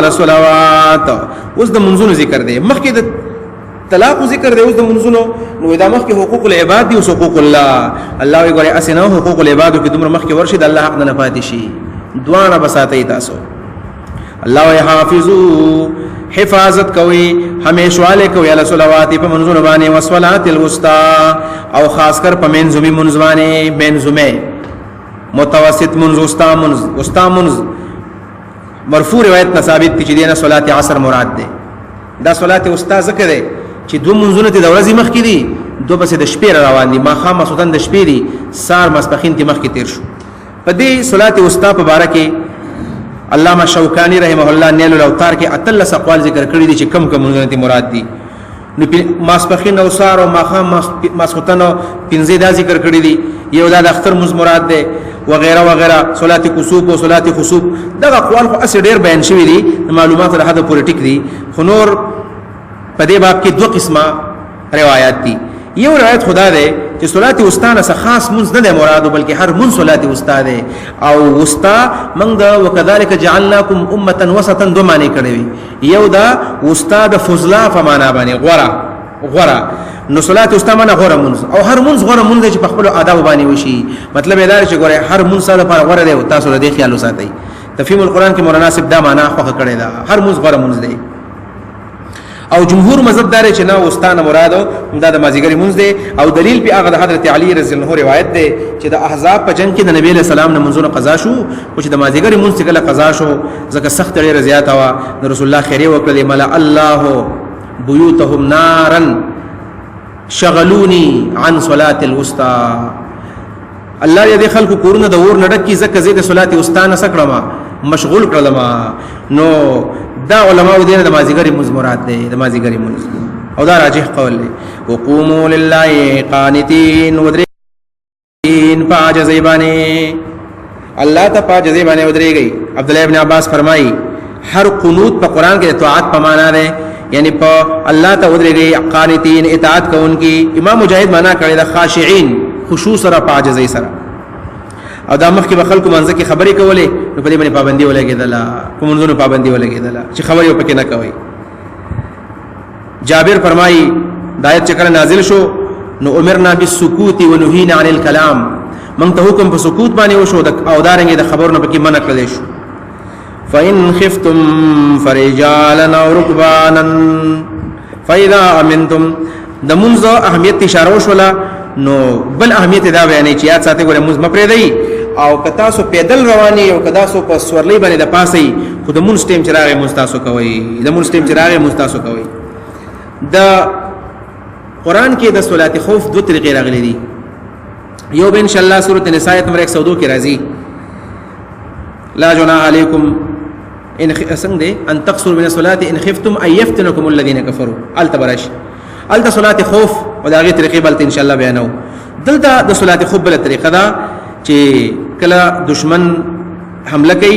الصلوات. اوس د منځونو ذکر دی، مخکې د طلاق ذکر دی، اوس د منځونو. نو دا مخکې حقوق العباد دی او حقوق الله. الله وی ګورې اسنه حقوق العباد کې دومره مخکې ورشي د الله حق نه پاتې شي، دوانه بساتې تاسو. الله وی حافظو حفاظت کوي، همیشواله کوي علی صلوات په منځونو باندې، وصلات الوسطى او خاص کر په منځومي منځ باندې، منځومه متوسط منځ، وسطا منځ. مرفوع روایت نه ثابت دي چې دینه صلات عصر مراد ده. دا صلات وسطا ذکر ده چې دو منځونه د ورځې مخ کې دي، دو بس د شپې روان دي، ما خامہ سوتن د شپې دي، سار مسپخین تی مخ کې تیر شو. په دې صلات وسطا په باره کې علامہ شوکانی رحمه الله نیل الاوتار کې اتلس اقوال ذکر کړی دي چې کم کم منځونه تی مراد دي. نو مسپخین او سار او ما خام مسوتن پنځه دا ذکر کړی دي، یو دا د اختر مز مراد ده وغیرہ وغیرہ، صلات کسوف او صلات خسوف. دا اقوال خو اس ډیر بیان شوی دي، معلومات له حد پولیټیک دي. خو نور په دې باب کې دوه قسمه روایت دي. یو روایت خدا ده چې صلات وسطا نه خاص منځ نه مراد، بلکې هر منځ صلات وسطا ده. او وسطا موږ دا وکذالک جعلناکم امه وسطا دو معنی کړی وي. یو دا وسطا د فضلا په معنا باندې غورا. نو صلات وسطا معنا غورا منځ، او هر منځ غورا منځ چې په خپل آداب باندې وشي. مطلب دا چې ګوره هر منځ سره په غورا دی، او تاسو له دې خیال وساتئ. تفهیم القرآن کې مولانا صاحب دا معنا خوښه کړی دا، هر منځ غورا منځ دی. او جمهور مذهب دار چې نه وستانه مراد دا د مازیګری منځ دی. او دلیل په هغه د حضرت علی رضی الله عنه روایت دی چې د احزاب په جنگ کې د نبی له سلام نه منځونه قضا شو، او چې د مازیګری منځ څخه قضا شو ځکه سخت ډیره زیاته وا. د رسول الله خیره وکړه، ملا الله بیوتهم نارا شغلونی عن صلاه الوسطى. الله دې خلکو کورونه د اور نډک کی زکه زید صلات وسطا نه سکړما مشغول کړلم. نو دا علماء دین د مازیګری منځ مراد دی، د مازیګری منځ. او دا راجح قول دی. وقوموا لله قانتين ودرين فاجزي بانی، الله ته پاجزي باندې ودرېږي. عبد الله ابن عباس فرمایي هر قنوت په قران کې طاعت په معنا ده، یعنی په الله ته ودرېږي. قانتين اطاعت کوونکی. امام مجاهد معنا کړی د خاشعين، خشوع سره پاجزي سره. او دا مخکې به خلکو منځ کې خبرې کولې، نو په دې باندې پابندي ولګېدله، په منځونو پابندي ولګېدله چې خبرې پکې نه کوي. جابر فرمایي دا آیت چې کله نازل شو نو امرنا بالسکوت ونهینا عن الكلام، موږ ته حکم په سکوت باندې وشو او دارنګې د خبرونو پکې منع کړل شو. فإن خفتم فرجالا أو ركبانا فإذا أمنتم. د منځ اهمیت اشاره وشوله، نو بل اهمیت دا بیانې چې یاد ساتي ګوره موږ مپرې دی. او کتا سو پیدل رواني او کدا سو په سورلې باندې د پاسې خود مون سټیم چراغه مستاسو کوي، د مون سټیم چراغه مستاسو کوي. د قران کې د صلات خوف دو طریقې راغلي دي. یو به ان شاء الله سورۃ النساء نمبر 102 کې راځي، لا جناح علیکم ان څنګه ان تقصروا من الصلاه ان خفتم ان يفتنكم الذين كفروا. التبرش الته صلات خوف او دا غي طریقې بل ان شاء الله بیانو. دلته د صلات خوف بل طریقه دا چې کله دشمن حمله کوي،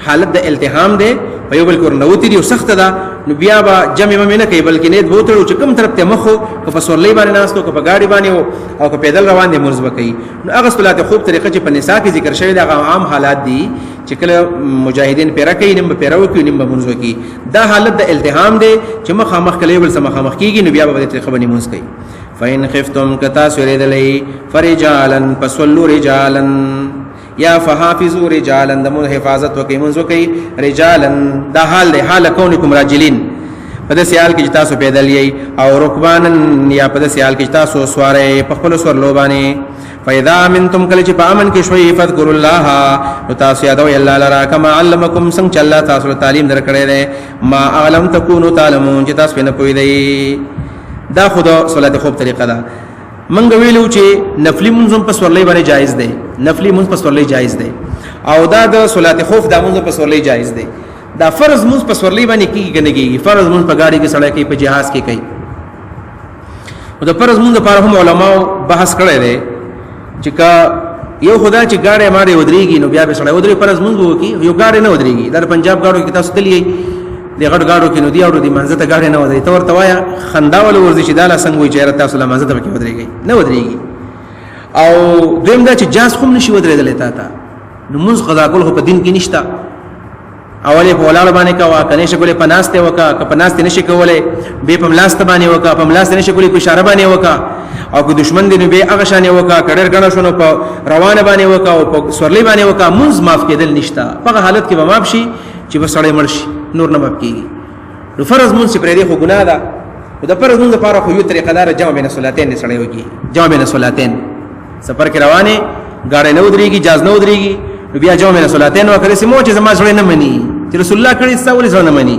حالت د التهام ده، په یو بل کور نوتی دی او سخت ده، نو بیا به جمع نه کوي بلکې نه بوتړو چې کوم طرف ته مخو کو په سورلې باندې ناستو کو په گاډي باندې او کو پیدل روان دي مرز وکي. نو هغه صلات خوف طریقه چې په نساء کې ذکر شوی دا عام حالات دي چې کله مجاهدین پیرا کوي، نیم پیراو کوي، نیم مرز وکي. دا حالت د التهام ده چې مخامخ کله بل سم مخامخ کیږي، نو بیا به طریقه باندې مرز کوي. فإن خفتم کتا سوریدلې فرجالا فصلوا رجالا یا فحافظوا رجالا، دمو حفاظت وکي منځ وکي. رجالا دا حال له حال کونکم راجلین، په دې سیال کې تاسو پیدل یې، او رکبانن یا په دې سیال کې تاسو سواره په خپل سور لوبانه. فاذا منتم کله چې پامن کې شوي فذكروا الله، نو تاسو یادوي الله لرا کما علمکم څنګه چې الله تاسو تعلیم درکړی دی، ما علم تکونو تعلمون چې تاسو نه پوي دی. دا خدا صلات خوب طریقه ده. منګ ویلو چې نفلی منځ په سورلې باندې جایز دی، نفلی منځ په سورلې جایز دی، او دا د صلات خوف د منځ په سورلې جایز دی. دا فرض منځ په سورلې باندې کیږي، فرض منځ په گاډي کې سړی کوي، په جهاز کې کوي. او د فرض منځ لپاره هم علماو بحث کړی دی چې کا یو خدا چې گاډي ماره ودرېږي نو بیا به سړی ودرې فرض منځ وکي، یو گاډي نه ودرېږي. دا پنجاب گاډو کې تاسو تللی دی، غټ گاډو کې نو دی اورو دی منځ ته گاډي نه ودرې، تور توایا خنداول ورزي چې دا څنګه وي چې تاسو له منځ ته کې ودرېږي نه ودرېږي. او دویم دا چې جاز خو نشي ودرېدل تا نو منځ قضا کول خو په دین کې نشته. اولې په ولاړ باندې کا کنه شکولې پناسته وکا ک پناسته نشي کولې به په ملاسته باندې وکا په ملاسته نشي کولې په اشاره باندې وکا او که دشمن دې به هغه شانې وکا کډر کنه شنو په روانه باندې وکا او په سورلي باندې وکا منځ معاف کېدل نشتا په حالت کې به معاف شي چې وسړې مرشي نور نه معاف کیږي نو فرض مونږ پرې دې خو ګناه ده د فرض مونږ لپاره خو یو طریقه دار جمع بین صلاتین سړې وږي جمع بین صلاتین سفر کې روانه غاړې نه ودرېږي جاز نه ودرېږي نو بیا جمع بین صلاتین وکړي سمو چې زما سړې نه مني چې رسول الله کړي څول ځونه مني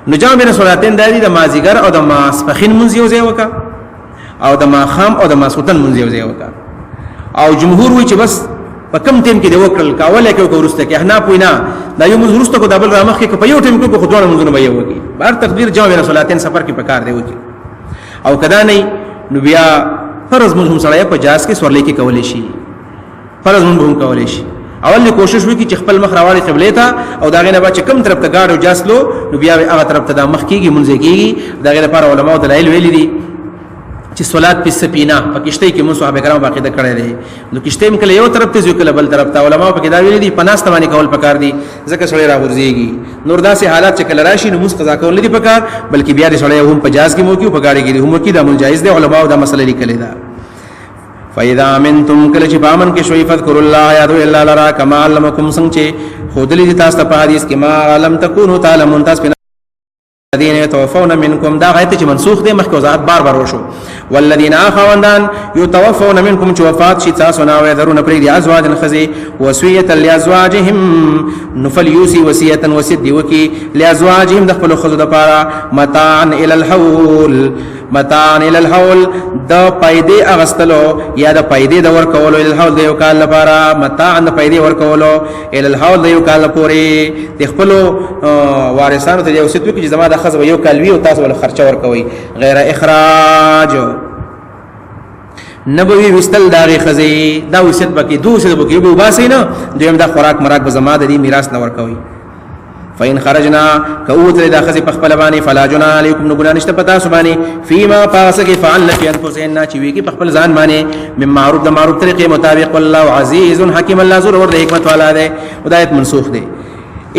نو جمع بین صلاتین د دې د مازیګر او د ماسپخین مونږ یو ځای وکا او د ماخام او د ماسوتن مونږ یو ځای وکا او جمهور وی چې بس په کم ټیم کې دی وکړل کاوله کې ورسته کې احنا پوینا دا یو موږ ورسته کو دبل رامخ کې په یو ټیم کې خو دوه موږ نه وایو وکي بار تقدیر جواب بین صلاتین سفر کې پکار دی وکي او کدا نه نو بیا فرض موږ هم سره په جاز کې سورلې کې کولې شي فرض موږ هم کولې شي اول کوشش وکي چې خپل مخ راوړي قبله ته او دا غنه با چې کم طرف ته گاډو جاسلو نو بیا هغه طرف ته د مخ کېږي مونږ کېږي دا غنه لپاره علماء دلایل ویلي دي چې صلات په سفینه په کشته کې مو صحابه کرام باقاعده کړی دي نو کشته هم کله یو طرف ته ځو کله بل طرف ته علماء په کې دا ویلي دي پناست باندې کول پکار دي ځکه سړی راغورځيږي نور داسې حالات چې کله راشي نو مس قضا کول نه دي پکار بلکې بیا سړی هم په جاز کې مو کې په گاډي کې هم کې دا منجایز دي علماء دا مسله لیکلي ده فاذا منتم کله چې پامن کې شوي فذكر الله یادو الا لرا کما علمکم څنګه خودلی تاسو ته په حدیث کې ما علم تکونو تعلمون تاسو الذين يتوفون منكم دا غایت چې منسوخ دي مخکې وضاحت بار وشو والذین اخوندان يتوفون منكم چې وفات شي تاسو نه وي درونه پرې دي ازواج خزي وصيه لازواجهم نفل يوسي وصيه وسد وکي لازواجهم د خپل خزو د پاره متاع الى الحول متاع الى الحول د پایدې اغستلو یا د پایدې د ورکولو الى الحول د یو کال لپاره متاع د پایدې ورکولو الى الحول د یو کال پورې د خپل وارثانو ته یو ست وکي چې زما د خزو یو کال وی او تاسو ول خرچه ورکوي غیر اخراج نبوي وستل داغي خزي دا وسط بکی دوسه بکی یو باسي نه دویم دا خوراک مراک به زما د دې میراث نه ورکوي فإن خرجنا كوت لدا خزي پخپل باندې فلا جنا علیکم نو ګنا نشته پتا سبانی فيما پاسکه فعل فی انفسنا چې وی کی پخپل ځان باندې من معروف د معروف طریقې مطابق والله عزیز حکیم الله زور ور حکمت والا ده هدایت منسوخ ده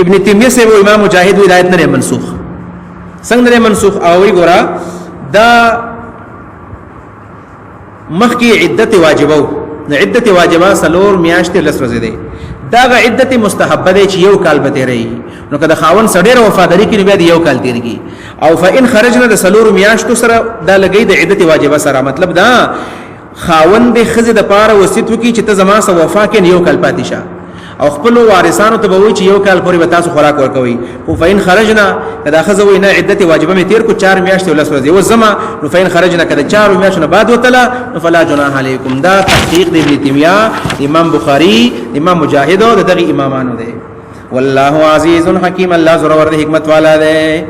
ابن تیمیہ سے وہ امام مجاہد ہدایت نه منسوخ څنګه منسوخ او وی ګورا دا مخکی عدت واجبو عدت واجبہ سلور میاشت لسرزه ده دا عدت مستحبه ده چې یو کال به تیری نو کله خاون سړی وفاداری کې بیا یو کال تیریږي او فإن خرجنا د سلور میاشتو سره دا لګي د عدت واجبہ سره مطلب دا خاون د خزه د پاره وصیت وکي چې ته زما سره وفا کې یو کال پاتې شه او خپل وارثانو ته به وي چې یو کال پورې به تاسو خوراک ورکوي او فإن خرجنا کدا خزه وینا عدت واجبہ می تیر کو 4 میاشتې ولس ورځي و زما نو فإن خرجنا کدا 4 میاشتې بعد وتلا فلا جناح علیکم دا تحقیق د ابن تیمیہ امام بخاری امام مجاهد او دغه امامانو ده والله عزیز حکیم الله زور ور حکمت والا ده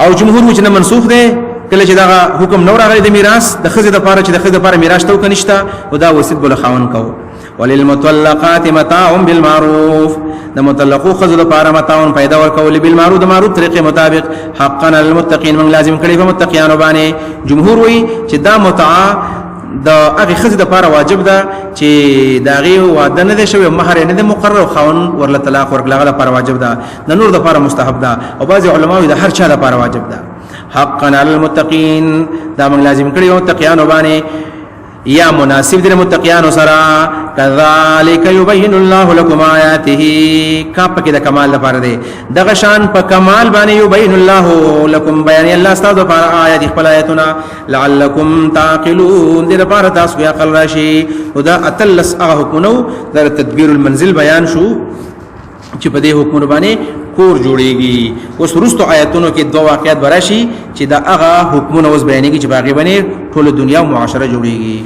او جمهور وجنه منسوخ ده کله چې دا حکم نور راغلی د میراث د خزه د پاره چې د خزه د پاره میراث تو کنيشتا او دا وصیت بل خاون کو وللمطلقات متاع بالمعروف د مطلقو خزو د پاره متاع پیدا ورکول بالمعروف د معروف طریقې مطابق حقا للمتقین من لازم کړي په متقیانو باندې جمهور وی چې دا متاع د هغه خزه د پاره واجب ده چې داغي وعده نه شوی مہر نه مقرر خاون ورله طلاق ورکړه لپاره واجب ده د نور د پاره مستحب ده او بعض علما د هر چا لپاره واجب ده حقا علی المتقین دا من لازم کړي متقیانو باندې یا مناسب دي متقیانو سره کذالک یبین الله لكم آیاته کا پکې د کمال لپاره دی دغه شان په کمال باندې یبین الله لكم بیان الله ستاسو لپاره آیات خپل آیاتنا لعلکم تعقلون دې لپاره تاسو عقل راشي او دا اتلس حکمونو در تدبیر المنزل بیان شو چې په دې حکم باندې کور جوړيږي اوس ورستو آیاتونو کې دوه واقعات براشي چې دا هغه حکمونه اوس بیانېږي چې باغی باندې ټول دنیا او معاشره جوړيږي